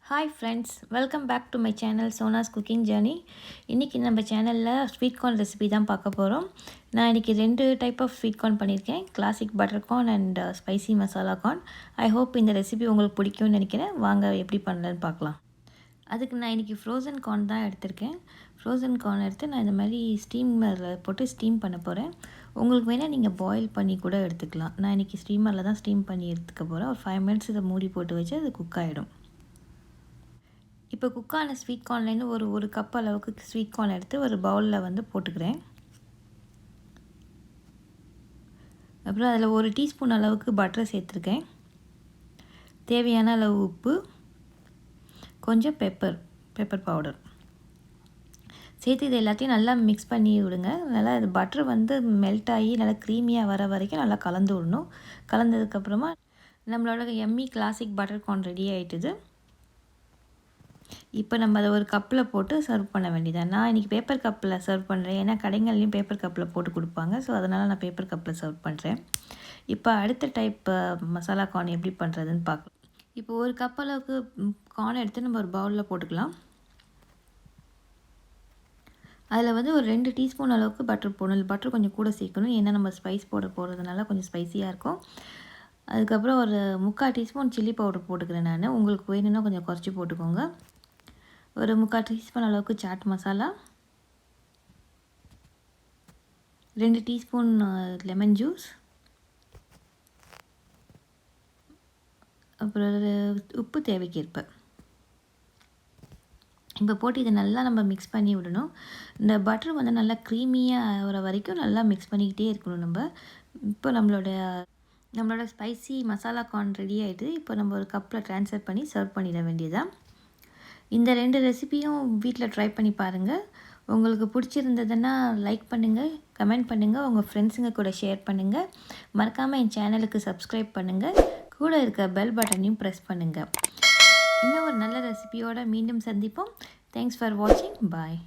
Hi friends, welcome back to my channel Sona's Cooking Journey. இன்னைக்கு நம்ம சேனல்ல sweet corn recipe தான் பார்க்க போறோம். நான் இன்னைக்கு ரெண்டு டைப் ஆஃப் ஸ்வீட் கார்ன் பண்ணியிருக்கேன். Classic butter corn and spicy masala corn. I hope இந்த ரெசிபி உங்களுக்கு பிடிக்கும்னு நினைக்கிறேன். வாங்க எப்படி பண்ணலாம்னு பார்க்கலாம். அதுக்கு நான் இன்னைக்கு ஃப்ரோசன் கார்ன் தான் எடுத்திருக்கேன். ஃப்ரோசன் கார்ன் எடுத்து நான் இந்த மாதிரி ஸ்டீமரில் போட்டு ஸ்டீம் பண்ண போகிறேன். உங்களுக்கு வேணால் நீங்கள் பாயில் பண்ணி கூட எடுத்துக்கலாம். நான் இன்றைக்கி ஸ்டீமரில் தான் ஸ்டீம் பண்ணி எடுத்துக்க போகிறேன். ஒரு 5 minutes இதை மூடி போட்டு வச்சு அது குக் ஆகிடும். இப்போ குக்கான ஸ்வீட் கார்ன்லேருந்து ஒரு கப் அளவுக்கு ஸ்வீட் கார்ன் எடுத்து ஒரு பவுலில் வந்து போட்டுக்கிறேன். அப்புறம் அதில் 1 டீஸ்பூன் அளவுக்கு பட்டர் சேர்த்துருக்கேன். தேவையான அளவு உப்பு, கொஞ்சம் பெப்பர் பவுடர் சேர்த்து இது எல்லாத்தையும் நல்லா மிக்ஸ் பண்ணி விடுங்க. நல்லா இது பட்டர் வந்து மெல்ட் ஆகி நல்லா க்ரீமியாக வர வரைக்கும் நல்லா கலந்து விடணும். கலந்ததுக்கப்புறமா நம்மளோட எம்மி கிளாசிக் பட்டர் கார்ன் ரெடி ஆகிட்டுது. இப்போ நம்ம அதை ஒரு கப்பில் போட்டு சர்வ் பண்ண வேண்டியதான். நான் இன்றைக்கி பேப்பர் கப்பில் சர்வ் பண்ணுறேன். ஏன்னா கடைகள்லேயும் பேப்பர் கப்பில் போட்டு கொடுப்பாங்க. ஸோ அதனால் நான் பேப்பர் கப்பில் சர்வ் பண்ணுறேன். இப்போ அடுத்த டைப் மசாலா கார்ன் எப்படி பண்ணுறதுன்னு பார்க்கலாம். இப்போ ஒரு கப் அளவுக்கு கார்ன் எடுத்து நம்ம ஒரு பவுலில் போட்டுக்கலாம். அதில் வந்து ஒரு 2 டீஸ்பூன் அளவுக்கு பட்டர் போடணும். பட்டர் கொஞ்சம் கூட சேர்க்கணும். ஏன்னா நம்ம ஸ்பைஸ் போடுறதுனால கொஞ்சம் ஸ்பைஸியாக இருக்கும். அதுக்கப்புறம் ஒரு 3/4 டீஸ்பூன் சில்லி பவுடர் போட்டுக்கிறேன் நான். உங்களுக்கு வேணும்னா கொஞ்சம் குறைச்சி போட்டுக்கோங்க. ஒரு 3/4 டீஸ்பூன் அளவுக்கு chaat masala, 2 teaspoon lemon juice, அப்புறம் உப்பு தேவைக்கேற்ப. இப்போ போட்டு இதை நல்லா நம்ம மிக்ஸ் பண்ணி விடணும். இந்த பட்டர் வந்து நல்லா க்ரீமியாக ஆகிற வரைக்கும் நல்லா மிக்ஸ் பண்ணிக்கிட்டே இருக்கணும் நம்ம. இப்போ நம்மளோட ஸ்பைசி மசாலா கார்ன் ரெடி ஆகிடுது. இப்போ நம்ம ஒரு கப்பில் ட்ரான்ஸ்ஃபர் பண்ணி சர்வ் பண்ணிட வேண்டியதான். இந்த 2 ரெசிபியும் வீட்டில் ட்ரை பண்ணி பாருங்கள். உங்களுக்கு பிடிச்சிருந்ததுன்னா லைக் பண்ணுங்கள், கமெண்ட் பண்ணுங்கள், உங்கள் ஃப்ரெண்ட்ஸுங்க கூட ஷேர் பண்ணுங்கள். மறக்காமல் என் சேனலுக்கு சப்ஸ்கிரைப் பண்ணுங்கள். கூட இருக்க பெல் பட்டனையும் ப்ரெஸ் பண்ணுங்கள். இன்னும் ஒரு நல்ல ரெசிபியோடு மீண்டும் சந்திப்போம். தேங்க்ஸ் ஃபார் வாட்சிங். பாய்.